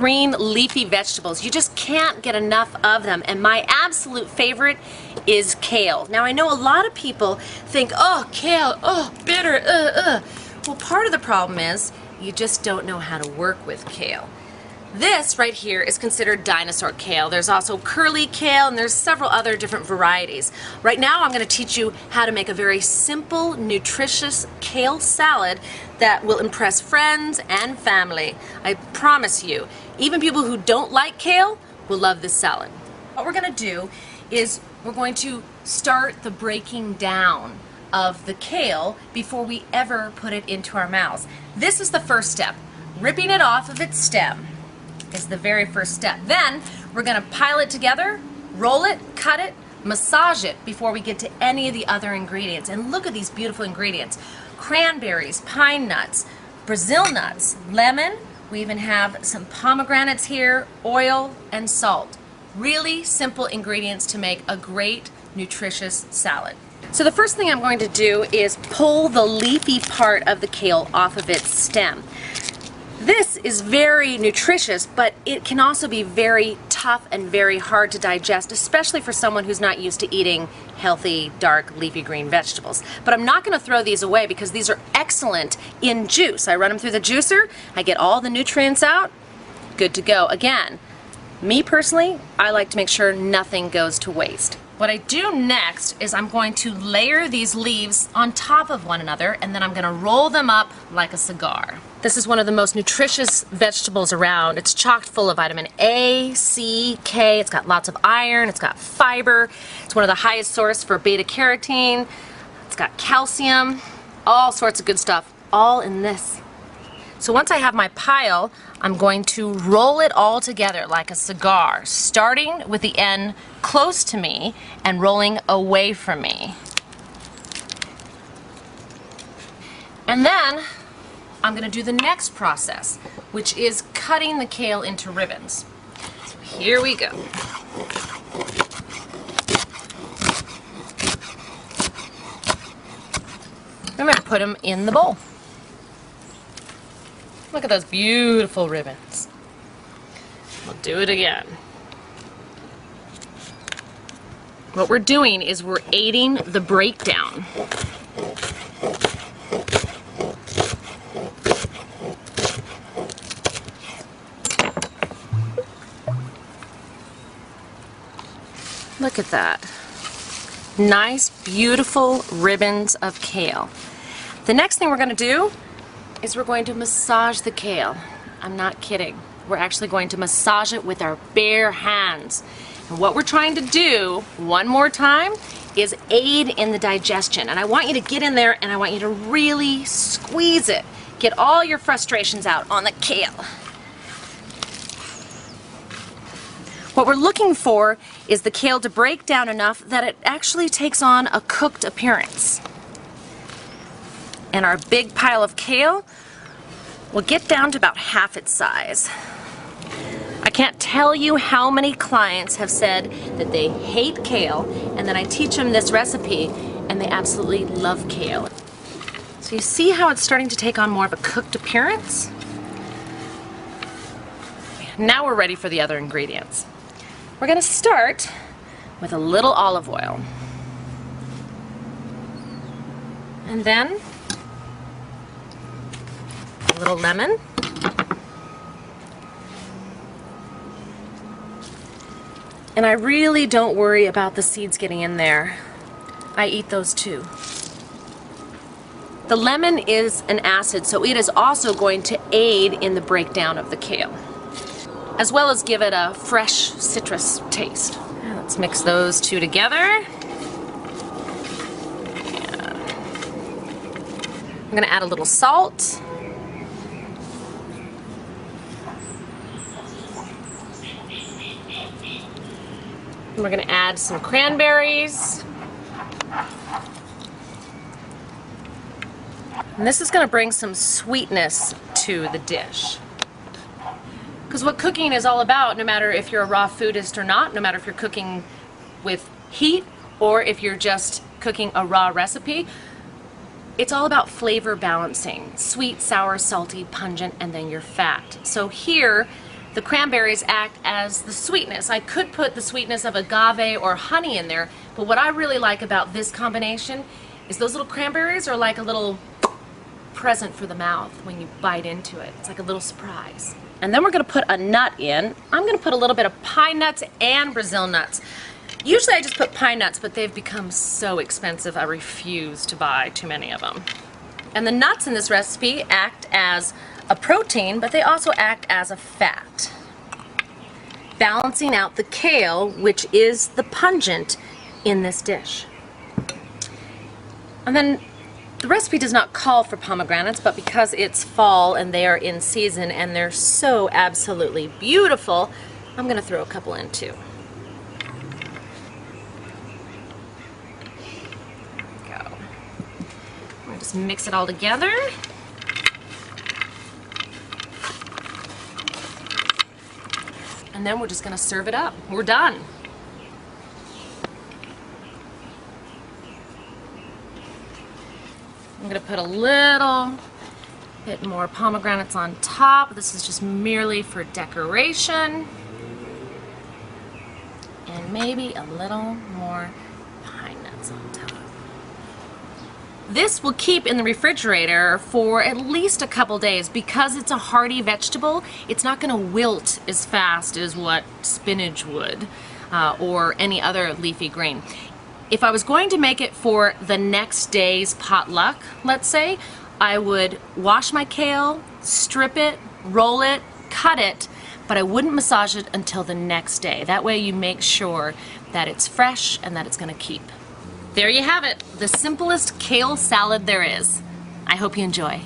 green leafy vegetables. You just can't get enough of them, and my absolute favorite is kale. Now I know a lot of people think, oh, kale, oh, bitter, Well, part of the problem is you just don't know how to work with kale. This right here is considered dinosaur kale. There's also curly kale, and there's several other different varieties. Right now I'm going to teach you how to make a very simple, nutritious kale salad that will impress friends and family. I promise you, even people who don't like kale will love this salad. What we're going to do is we're going to start the breaking down of the kale before we ever put it into our mouths. This is the first step. Ripping it off of its stem is the very first step. Then we're going to pile it together, roll it, cut it, massage it before we get to any of the other ingredients. And look at these beautiful ingredients. Cranberries, pine nuts, Brazil nuts, lemon. We even have some pomegranates here, oil, and salt. Really simple ingredients to make a great, nutritious salad. So the first thing I'm going to do is pull the leafy part of the kale off of its stem. This is very nutritious, but it can also be very tough and very hard to digest, especially for someone who's not used to eating healthy, dark, leafy green vegetables. But I'm not going to throw these away because these are excellent in juice. I run them through the juicer, I get all the nutrients out, good to go. Again, me personally, I like to make sure nothing goes to waste. What I do next is I'm going to layer these leaves on top of one another, and then I'm going to roll them up like a cigar. This is one of the most nutritious vegetables around. It's chock full of vitamin A, C, K. It's got lots of iron. It's got fiber. It's one of the highest sources for beta carotene. It's got calcium, all sorts of good stuff, all in this. So once I have my pile, I'm going to roll it all together like a cigar, starting with the end close to me and rolling away from me. And then I'm going to do the next process, which is cutting the kale into ribbons. So here we go. I'm going to put them in the bowl. Look at those beautiful ribbons. We'll do it again. What we're doing is we're aiding the breakdown. Look at that. Nice, beautiful ribbons of kale. The next thing we're going to do is we're going to massage the kale. I'm not kidding. We're actually going to massage it with our bare hands. And what we're trying to do, one more time, is aid in the digestion. And I want you to get in there and I want you to really squeeze it. Get all your frustrations out on the kale. What we're looking for is the kale to break down enough that it actually takes on a cooked appearance. And our big pile of kale will get down to about half its size. I can't tell you how many clients have said that they hate kale, and then I teach them this recipe and they absolutely love kale. So you see how it's starting to take on more of a cooked appearance? Now we're ready for the other ingredients. We're going to start with a little olive oil. And then a little lemon. And I really don't worry about the seeds getting in there. I eat those too. The lemon is an acid, so it is also going to aid in the breakdown of the kale, as well as give it a fresh citrus taste. Let's mix those two together. I'm going to add a little salt. And we're going to add some cranberries. And this is going to bring some sweetness to the dish. Because what cooking is all about, no matter if you're a raw foodist or not, no matter if you're cooking with heat or if you're just cooking a raw recipe, it's all about flavor balancing. Sweet, sour, salty, pungent, and then your fat. So here, the cranberries act as the sweetness. I could put the sweetness of agave or honey in there, but what I really like about this combination is those little cranberries are like a little present for the mouth when you bite into it. It's like a little surprise. And then we're going to put a nut in. I'm going to put a little bit of pine nuts and Brazil nuts. Usually I just put pine nuts, but they've become so expensive I refuse to buy too many of them. And the nuts in this recipe act as a protein, but they also act as a fat, balancing out the kale, which is the pungent in this dish. And then the recipe does not call for pomegranates, but because it's fall and they are in season and they're so absolutely beautiful, I'm going to throw a couple in too. There we go. We'll just mix it all together. And then we're just going to serve it up. We're done. I'm going to put a little bit more pomegranates on top. This is just merely for decoration. And maybe a little more pine nuts on top. This will keep in the refrigerator for at least a couple days because it's a hearty vegetable. It's not going to wilt as fast as what spinach would or any other leafy green. If I was going to make it for the next day's potluck, let's say, I would wash my kale, strip it, roll it, cut it, but I wouldn't massage it until the next day. That way you make sure that it's fresh and that it's going to keep. There you have it, the simplest kale salad there is. I hope you enjoy.